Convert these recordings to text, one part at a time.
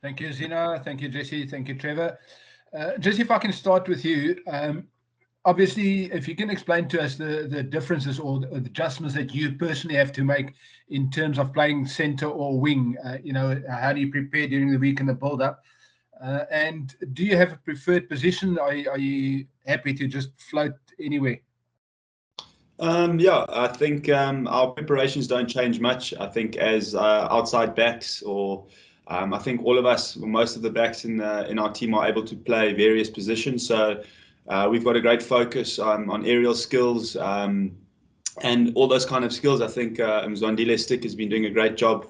Thank you, Zina. Thank you, Jesse. Thank you, Trevor. Jesse, if I can start with you. Obviously, if you can explain to us the differences or the adjustments that you personally have to make in terms of playing centre or wing, how do you prepare during the week and the build-up? And do you have a preferred position? Are you happy to just float anywhere? Yeah, I think our preparations don't change much. I think as outside backs, or I think all of us, most of the backs in our team are able to play various positions. So we've got a great focus on aerial skills and all those kind of skills. I think Mzwandile Stick has been doing a great job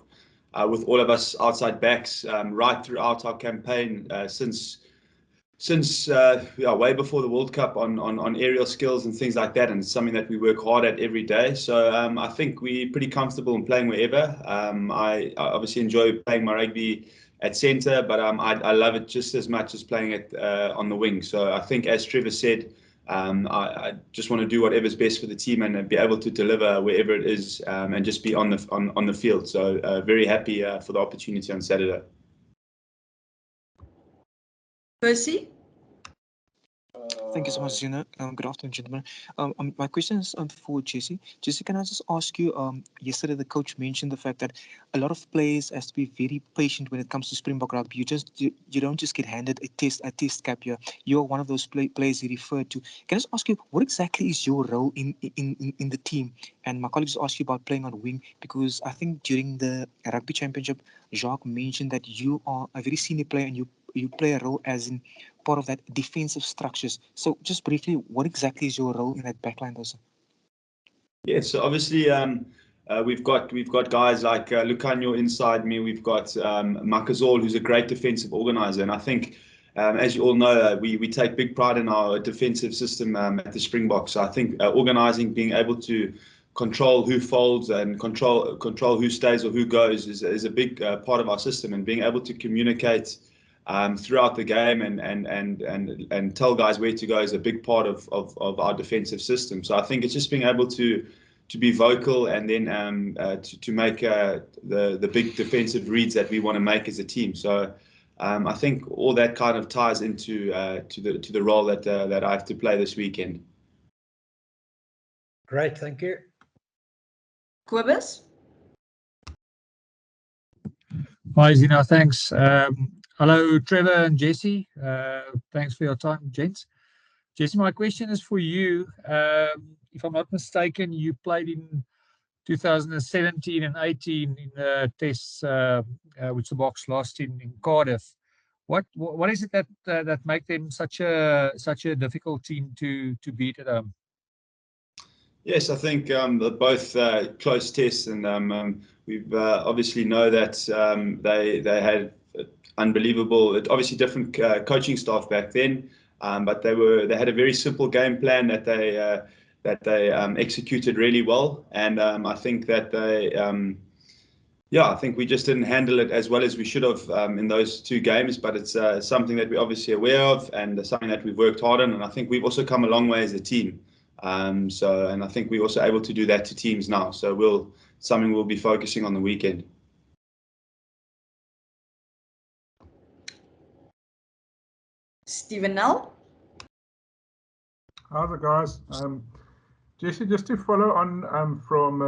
with all of us outside backs right throughout our campaign since way before the World Cup on aerial skills and things like that, and it's something that we work hard at every day. So I think we're pretty comfortable in playing wherever. I obviously enjoy playing my rugby at centre, but I love it just as much as playing it on the wing. So I think, as Trevor said, I just want to do whatever's best for the team and be able to deliver wherever it is, and just be on the field. So very happy for the opportunity on Saturday. Percy? Thank you so much, Zina. Good afternoon, gentlemen. My question is for Jesse. Jesse, can I just ask you, yesterday the coach mentioned the fact that a lot of players has to be very patient when it comes to Springbok rugby. You don't just get handed a test cap here. You're one of those players he referred to. Can I just ask you, what exactly is your role in the team? And my colleagues asked you about playing on wing, because I think during the rugby championship, Jacques mentioned that you are a very senior player and you play a role as in part of that defensive structures. So just briefly, what exactly is your role in that backline also? Yeah, so obviously we've got guys like Lucanio inside me. We've got Makazole, who's a great defensive organizer, and I think as you all know, we take big pride in our defensive system at the Springboks. So I think organizing, being able to control who folds and control who stays or who goes is a big part of our system, and being able to communicate throughout the game and tell guys where to go is a big part of our defensive system. So I think it's just being able to be vocal and then to make the big defensive reads that we want to make as a team. So I think all that kind of ties into to the role that I have to play this weekend. Great, thank you. Kobus? Hi, Zina, thanks. Hello, Trevor and Jesse. Thanks for your time, gents. Jesse, my question is for you. If I'm not mistaken, you played in 2017 and 18 in the tests, which the Boks lost in Cardiff. What is it that make them such a difficult team to beat at home? Yes, I think they're both close tests, and we've obviously know that they had unbelievable, obviously different coaching staff back then, but they had a very simple game plan that they executed really well, and I think that I think we just didn't handle it as well as we should have in those two games, but it's something that we're obviously aware of and something that we've worked hard on, and I think we've also come a long way as a team. And I think we're also able to do that to teams now. So something we'll be focusing on the weekend. Stephen Nell? How's it, guys? Jesse, just to follow on from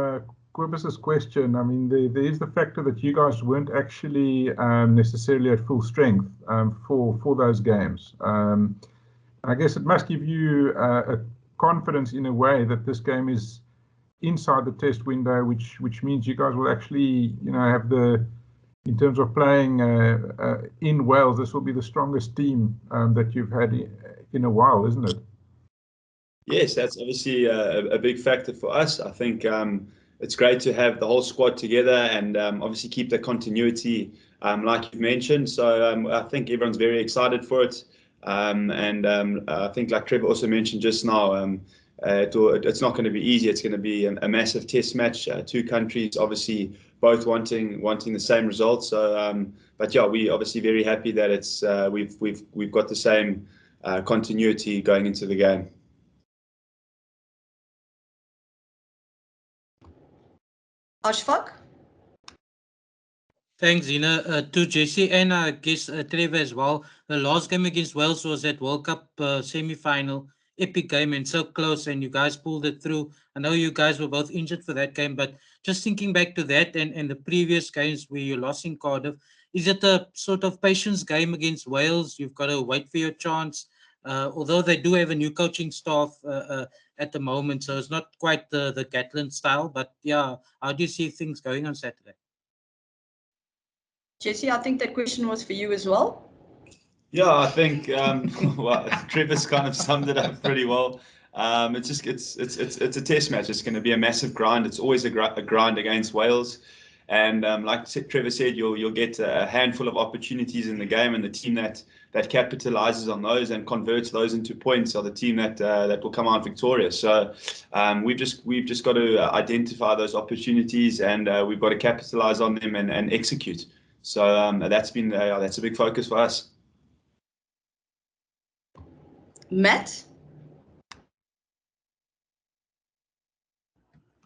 Kobus's question, I mean, there is the factor that you guys weren't actually necessarily at full strength for those games. I guess it must give you a confidence in a way that this game is inside the test window, which means you guys will actually, have in terms of playing in Wales, this will be the strongest team that you've had in a while, isn't it? Yes, that's obviously a big factor for us. I think it's great to have the whole squad together and obviously keep the continuity like you've mentioned. So I think everyone's very excited for it. I think, like Trevor also mentioned just now, it's not going to be easy. It's going to be a massive test match. Two countries obviously both wanting the same results. So, but yeah, we're obviously very happy that it's we've got the same continuity going into the game. Ashfaq? Thanks, Zina. To Jesse and I guess Trevor as well. The last game against Wales was that World Cup semi-final, epic game and so close, and you guys pulled it through. I know you guys were both injured for that game, but just thinking back to that and the previous games where you lost in Cardiff, is it a sort of patience game against Wales? You've got to wait for your chance. Although they do have a new coaching staff at the moment, so it's not quite the Gatland style. But yeah, how do you see things going on Saturday? Jesse, I think that question was for you as well. Yeah, I think well, Trevor's kind of summed it up pretty well. It's a test match. It's going to be a massive grind. It's always a grind against Wales, and like Trevor said, you'll get a handful of opportunities in the game, and the team that capitalizes on those and converts those into points are the team that will come out victorious. So we've just got to identify those opportunities, and we've got to capitalize on them and execute. So that's a big focus for us. Matt?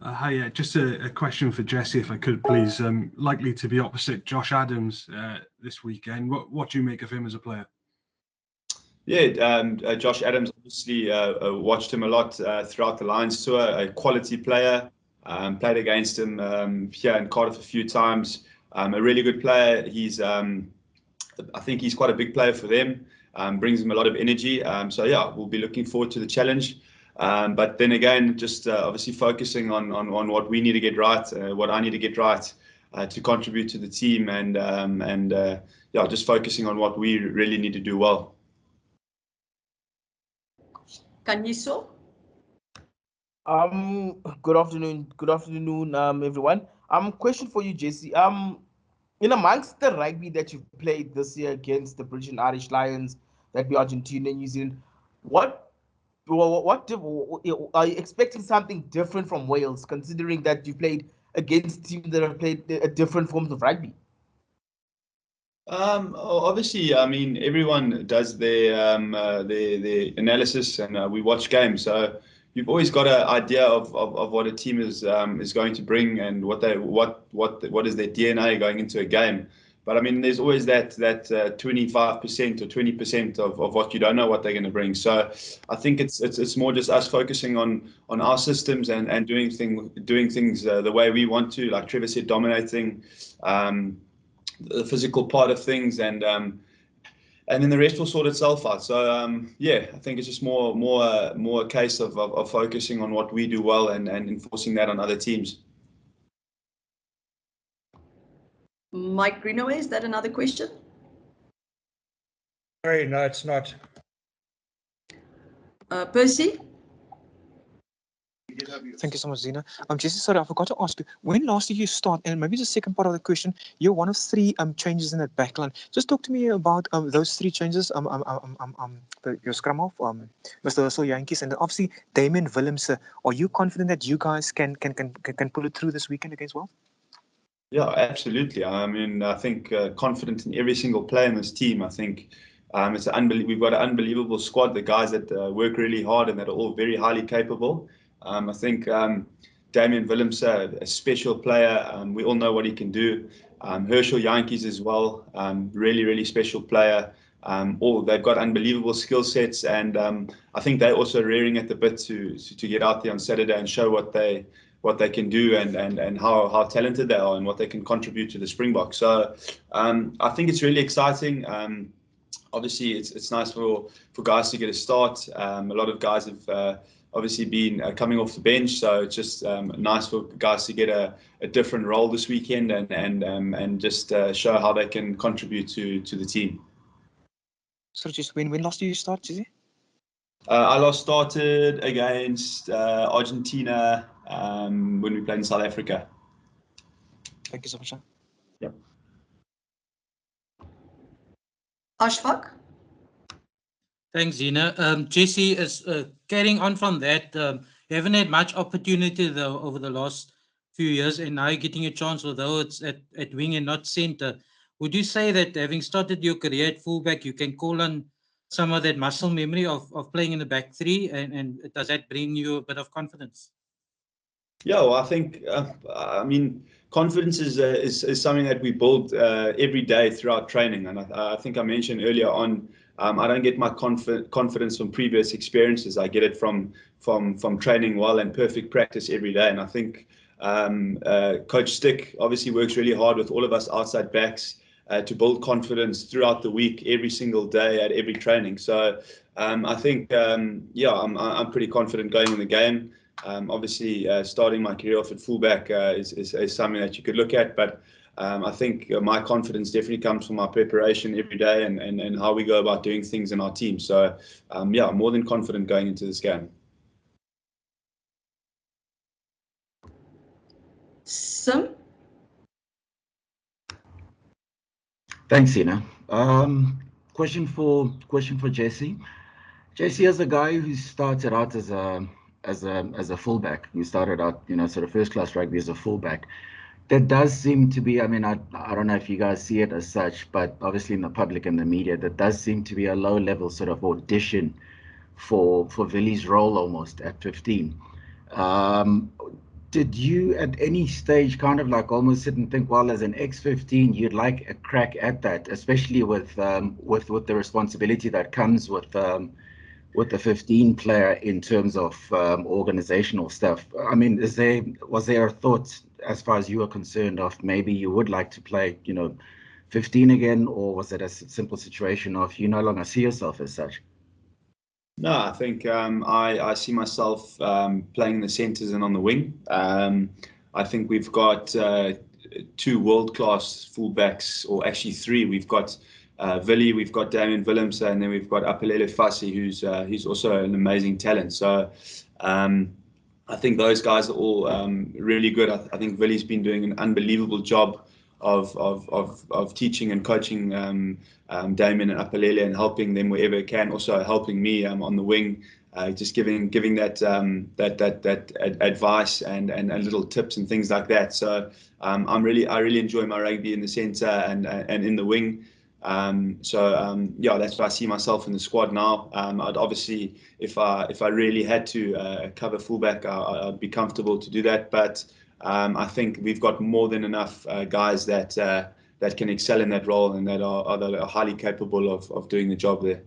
Hi, just a question for Jesse, if I could, please. Likely to be opposite Josh Adams this weekend. What do you make of him as a player? Yeah, Josh Adams, obviously watched him a lot throughout the Lions tour. A quality player. Played against him here in Cardiff a few times. A really good player. I think he's quite a big player for them. Brings them a lot of energy. So yeah, we'll be looking forward to the challenge. But then again, just obviously focusing on what we need to get right, what I need to get right to contribute to the team, and yeah, just focusing on what we really need to do well. Kanyiso? Good afternoon. Good afternoon, everyone. Question for you, Jesse. In amongst the rugby that you've played this year against the British and Irish Lions, that be Argentina and New Zealand, what are you expecting something different from Wales, considering that you played against teams that have played different forms of rugby? Obviously, I mean, everyone does their analysis, and we watch games. So you've always got an idea of what a team is going to bring, and what is their DNA going into a game. But I mean, there's always that 25% or 20% of what you don't know what they're going to bring. So I think it's more just us focusing on our systems and doing things the way we want to. Like Trevor said, dominating the physical part of things, and then the rest will sort itself out. So yeah, I think it's just more a case of focusing on what we do well and enforcing that on other teams. Mike Greenaway, is that another question? Sorry, no, it's not. Percy? Thank you so much, Zina. Jesse, sorry, I forgot to ask you, when last did you start? And maybe the second part of the question, you're one of three changes in that backline. Just talk to me about those three changes. Your scrum off, Mr. Russell Yankees, and then obviously Damian Willemse. Are you confident that you guys can pull it through this weekend against Wales? Yeah, absolutely. I mean, I think confident in every single player in this team. I think we've got an unbelievable squad. The guys that work really hard and that are all very highly capable. I think Damian Willemse, a special player. We all know what he can do. Herschel Yankees as well. Really, really special player. They've got unbelievable skill sets, and I think they're also rearing at the bit to get out there on Saturday and show what they can do and how talented they are and what they can contribute to the Springboks. So I think it's really exciting. Obviously, it's nice for guys to get a start. A lot of guys have obviously been coming off the bench, so it's just nice for guys to get a different role this weekend and just show how they can contribute to the team. So just when last did you start, Jesse? I last started against Argentina when we played in South Africa. Thank you so much. Yep. Ashfaq? Thanks, Zina. Jesse, is carrying on from that, you haven't had much opportunity though over the last few years, and now you're getting a chance, although it's at wing and not center. Would you say that having started your career at fullback, you can call on some of that muscle memory of playing in the back three, and does that bring you a bit of confidence? Yeah, well, I think, I mean, confidence is something that we build every day throughout training. And I think I mentioned earlier on, I don't get my confidence from previous experiences. I get it from training well and perfect practice every day. And I think Coach Stick obviously works really hard with all of us outside backs to build confidence throughout the week, every single day at every training. So I think, I'm pretty confident going in the game. Obviously, starting my career off at fullback is something that you could look at, but I think my confidence definitely comes from our preparation every day and how we go about doing things in our team. So, more than confident going into this game. Sim? Thanks, Ina. Question for Jesse. Jesse, as a guy who started out as a fullback, you started out, sort of first class rugby as a fullback. There does seem to be, I mean, I don't know if you guys see it as such, but obviously in the public and the media, there does seem to be a low level sort of audition for Villy's role almost at 15. Did you at any stage kind of like almost sit and think, well, as an X15, you'd like a crack at that, especially with the responsibility that comes with the 15 player in terms of organizational stuff? I mean, was there a thought as far as you are concerned of maybe you would like to play, 15 again, or was it a simple situation of you no longer see yourself as such? No, I think I see myself playing in the centres and on the wing. I think we've got two world-class fullbacks, or actually three. We've got Villy, we've got Damian Willemse, and then we've got Apelele Fassi, who's also an amazing talent. So I think those guys are all really good. I think Villy's been doing an unbelievable job of teaching and coaching Damien and Apelele and helping them wherever it can. Also helping me on the wing, just giving that advice and little tips and things like that. So I really enjoy my rugby in the centre and in the wing. That's why I see myself in the squad now. I'd obviously, if I really had to cover fullback, I'd be comfortable to do that. But I think we've got more than enough guys that can excel in that role and that are highly capable of doing the job there.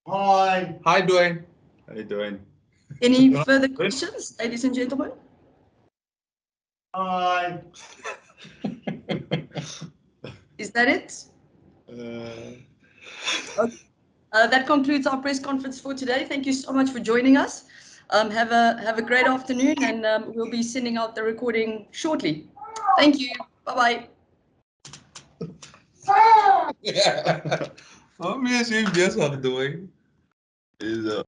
Hi. Hi, Dwayne. How you doing? Any further questions, ladies and gentlemen? Hi. Is that it? Okay. That concludes our press conference for today. Thank you so much for joining us. Have a great afternoon, and we'll be sending out the recording shortly. Thank you. Bye-bye. Wat meer zie je best aan het doen? Is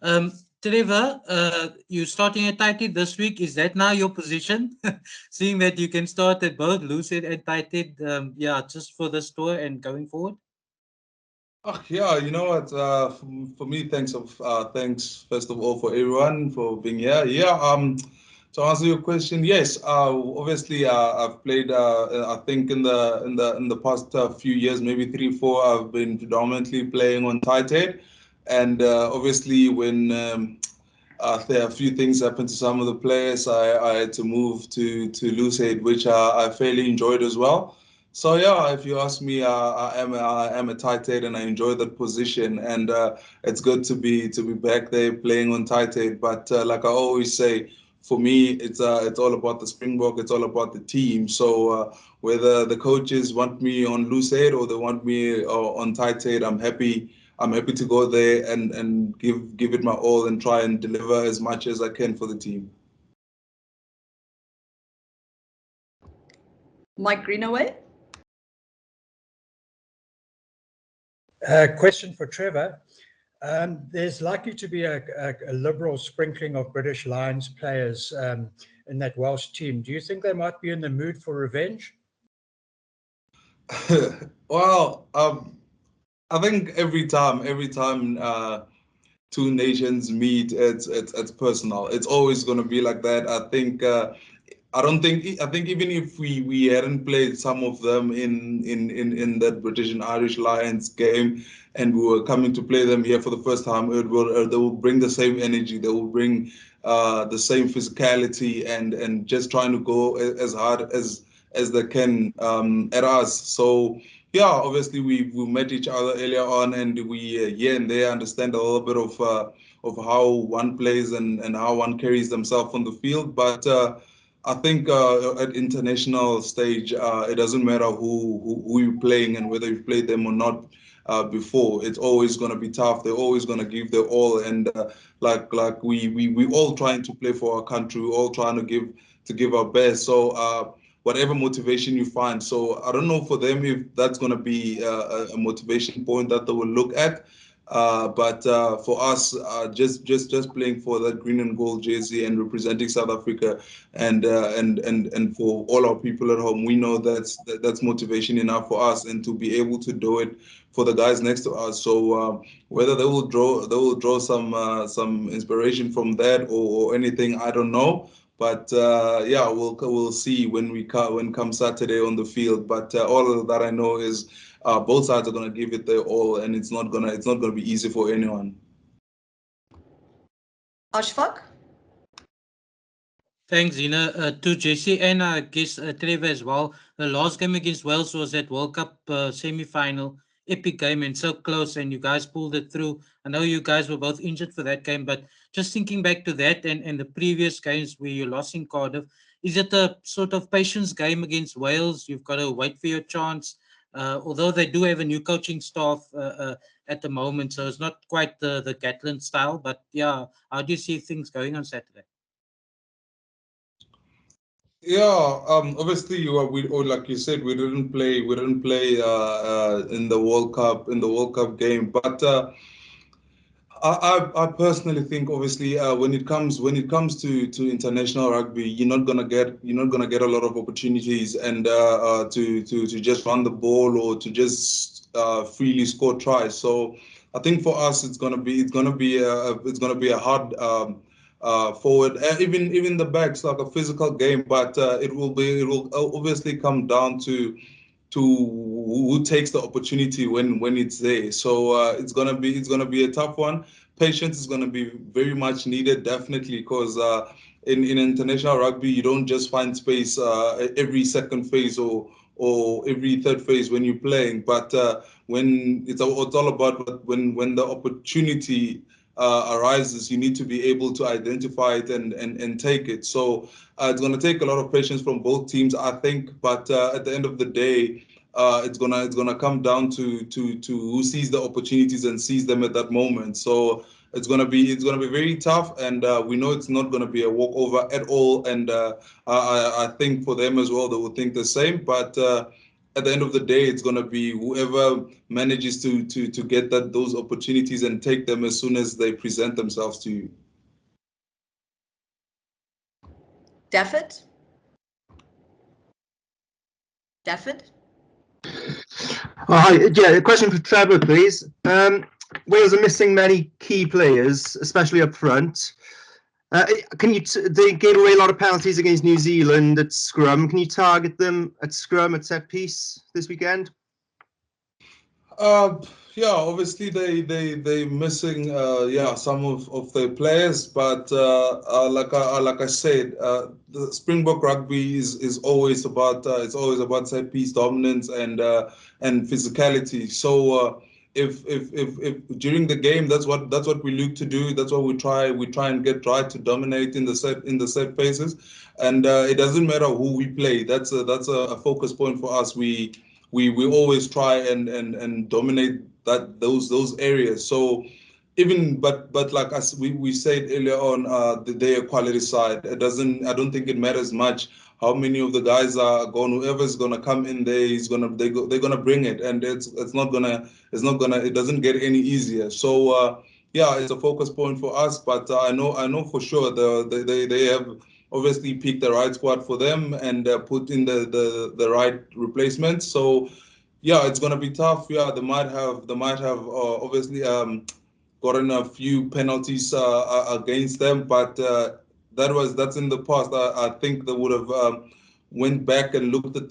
Trevor, you're starting at tight head this week. Is that now your position? Seeing that you can start at both loose head and tight head, yeah, just for this tour and going forward? Oh, yeah, you know what? For me, thanks first of all for everyone for being here. Yeah. To answer your question, yes. Obviously, I've played. I think in the past few years, maybe 3, 4, I've been predominantly playing on tight head, and obviously when there are a few things happened to some of the players, I had to move to loose head, which I fairly enjoyed as well. So yeah, if you ask me, I am a tight head and I enjoy that position, and it's good to be back there playing on tight head. But like I always say, for me, it's all about the Springbok, it's all about the team. So whether the coaches want me on loose head or they want me on tight head, I'm happy to go there and give it my all and try and deliver as much as I can for the team. Mike Greenaway. Question for Trevor. There's likely to be a liberal sprinkling of British Lions players in that Welsh team. Do you think they might be in the mood for revenge? Well, I think every time two nations meet, it's personal. It's always going to be like that. I think even if we hadn't played some of them in that British and Irish Lions game, and we were coming to play them here for the first time, they will bring the same energy. They will bring the same physicality and just trying to go as hard as they can at us. So yeah, obviously we met each other earlier on, and we here and there understand a little bit of how one plays and how one carries themselves on the field. But I think at international stage, it doesn't matter who you're playing and whether you've played them or not before. It's always going to be tough. They're always going to give their all, and like we all trying to play for our country. We're all trying to give our best. So whatever motivation you find. So I don't know for them if that's going to be a motivation point that they will look at. But for us, just playing for that green and gold jersey and representing South Africa, and for all our people at home, we know that's motivation enough for us, and to be able to do it for the guys next to us. So whether they will draw some inspiration from that or anything, I don't know. But yeah, we'll see when come Saturday on the field. But all that I know is both sides are gonna give it their all, and it's not gonna be easy for anyone. Ashfaq. Thanks, Zina. To Jesse and I guess Trevor as well. The last game against Wales was that World Cup semi-final, epic game and so close, and you guys pulled it through. I know you guys were both injured for that game, but just thinking back to that and the previous games where you lost in Cardiff, is it a sort of patience game against Wales? You've got to wait for your chance. Although they do have a new coaching staff at the moment, so it's not quite the Gatland style. But yeah, how do you see things going on Saturday? Yeah, obviously, or like you said, we didn't play in the World Cup game, but I personally think, obviously, when it comes to international rugby, you're not gonna get a lot of opportunities and to just run the ball or to just freely score tries. So I think for us, it's gonna be a hard forward, even the backs, like a physical game, but it will obviously come down to who takes the opportunity when it's there. So it's gonna be a tough one. Patience is gonna be very much needed, definitely, because in international rugby you don't just find space every second phase or every third phase when you're playing, but when it's all about when the opportunity arises, you need to be able to identify it and take it. So it's going to take a lot of patience from both teams, I think. But at the end of the day, it's gonna come down to who sees the opportunities and sees them at that moment. So it's gonna be very tough, and we know it's not gonna be a walkover at all. And I think for them as well, they will think the same. But at the end of the day, it's going to be whoever manages to get those opportunities and take them as soon as they present themselves to you. Dafford? Dafford? Hi, yeah, a question for Trevor, please. Wales are missing many key players, especially up front. They gave away a lot of penalties against New Zealand at scrum. Can you target them at scrum, at set piece this weekend? Yeah, obviously they missing some of their players, but like I said, the Springbok rugby is always about set piece dominance and physicality. So if during the game, that's what we look to do. That's what we try and get right to dominate in the set phases, and it doesn't matter who we play. That's a focus point for us. We always try and dominate those areas. So even but like as we said earlier on, their quality side, I don't think it matters much how many of the guys are gone. Whoever's gonna come in there they're gonna bring it, and it doesn't get any easier. So yeah, it's a focus point for us, but I know for sure they have obviously picked the right squad for them and put in the right replacements. So yeah, it's gonna be tough. Yeah, they might have obviously gotten a few penalties against them, but that's in the past. I think they would have went back and looked at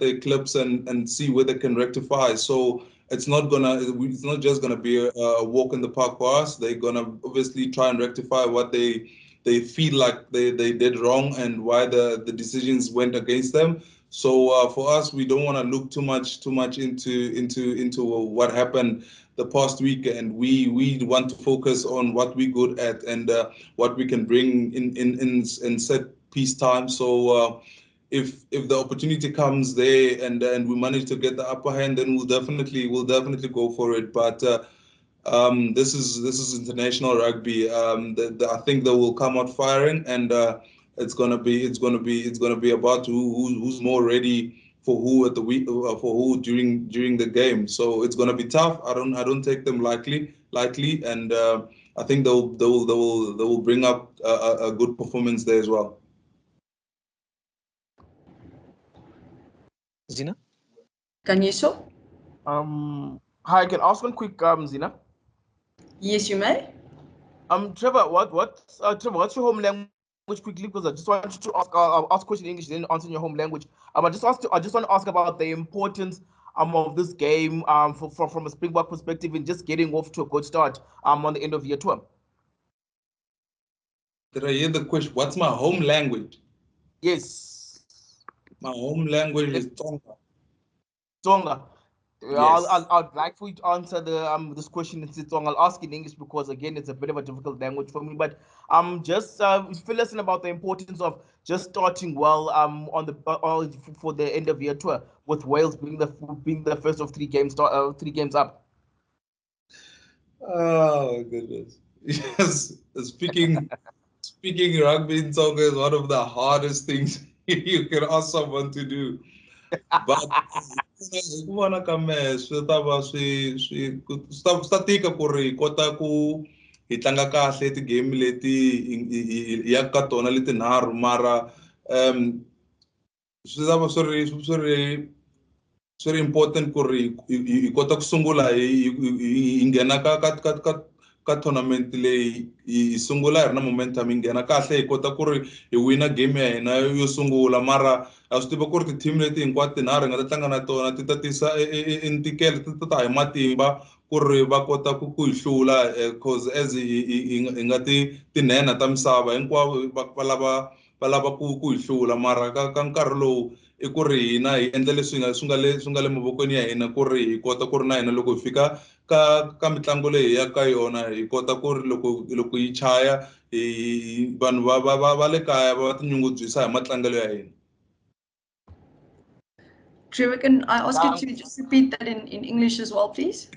the clips and see where they can rectify. So it's not just gonna be a walk in the park for us. They're gonna obviously try and rectify what they feel like they did wrong and why the decisions went against them. So for us, we don't want to look too much into what happened the past week, and we want to focus on what we're good at and what we can bring in set piece time. So if the opportunity comes there and we manage to get the upper hand, then we'll definitely go for it. But this is international rugby. I think they will come out firing, and it's gonna be about who's more ready for who at the week for who during the game. So it's gonna be tough. I don't take them lightly, and I think they will bring up a good performance there as well. Zina? Kanyiso? Hi, I can ask one quick, Zina. Yes, you may. Trevor, Trevor, what's your home language quickly? Because I just wanted to ask, I'll ask a question in English, then answer in your home language. I just want to ask about the importance of this game from a Springbok perspective in just getting off to a good start on the end of year tour. Did I hear the question? What's my home language? Yes. My home language is Tonga. Tonga. Yes. I'd like for you to answer this question in Setsong. I'll ask in English because again it's a bit of a difficult language for me. But just fill us in about the importance of just starting well on the for the end of year tour, with Wales being the first of 3 games up. Oh goodness. Yes, speaking rugby in Tonga is one of the hardest things you can ask someone to do. But vona ka mehe swi ta va swi tika ku ri kota ku hi tlanga kahle ti-game leti hi ya ka tona leti nharhu, mara swi ta va swi ri important ku ri hi kota ku sungula hi nghena ka tournament leyi hi sungula hi ri na momentum, hi nghena kahle hi kota ku ri hi wina game ya hina yo sungula. Mara a swi tiva ku ri ti-team leti hinkwato tinharhu hi nga ta tlanga na tona ti ta tisa ntikelo, ti ta hi matimba ku ri va kota ku hi hlula, cause as hi nga ti nhenha ta misava hinkwavo va lava ku hi hlula. Mara ka nkarhi lowu i ku ri hina hi endla leswi swi nga le mavokweni ya hina ku ri hi kota ku ri na hina loko hi fika ka mitlangu leyi hi ya ka yona hi kota ku ri loko yi chaya vanhu va le kaya va tinyungubyisa hi matlangelo ya hina. Trevor, can I ask you to just repeat that in English as well, please?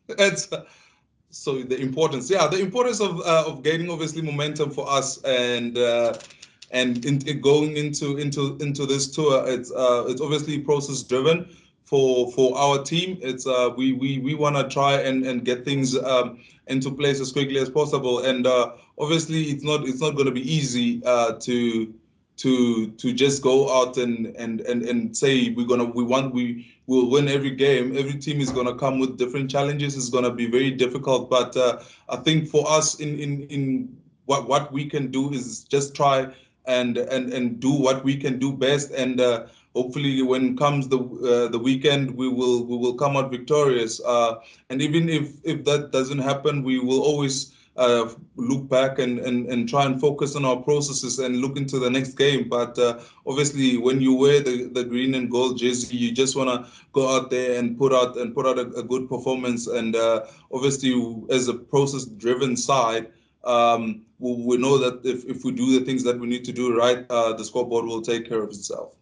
It's so the importance of gaining obviously momentum for us, and going into this tour, it's obviously process driven for our team. It's we want to try and get things into place as quickly as possible, and obviously it's not going to be easy to just go out and say we will win every game. Every team is going to come with different challenges. It's going to be very difficult, but I think for us in what we can do is just try and do what we can do best, and hopefully when comes the weekend we will come out victorious, and even if that doesn't happen, we will always look back and try and focus on our processes and look into the next game. But obviously when you wear the green and gold jersey, you just want to go out there and put out a good performance, and obviously as a process driven side, we know that if we do the things that we need to do right, the scoreboard will take care of itself.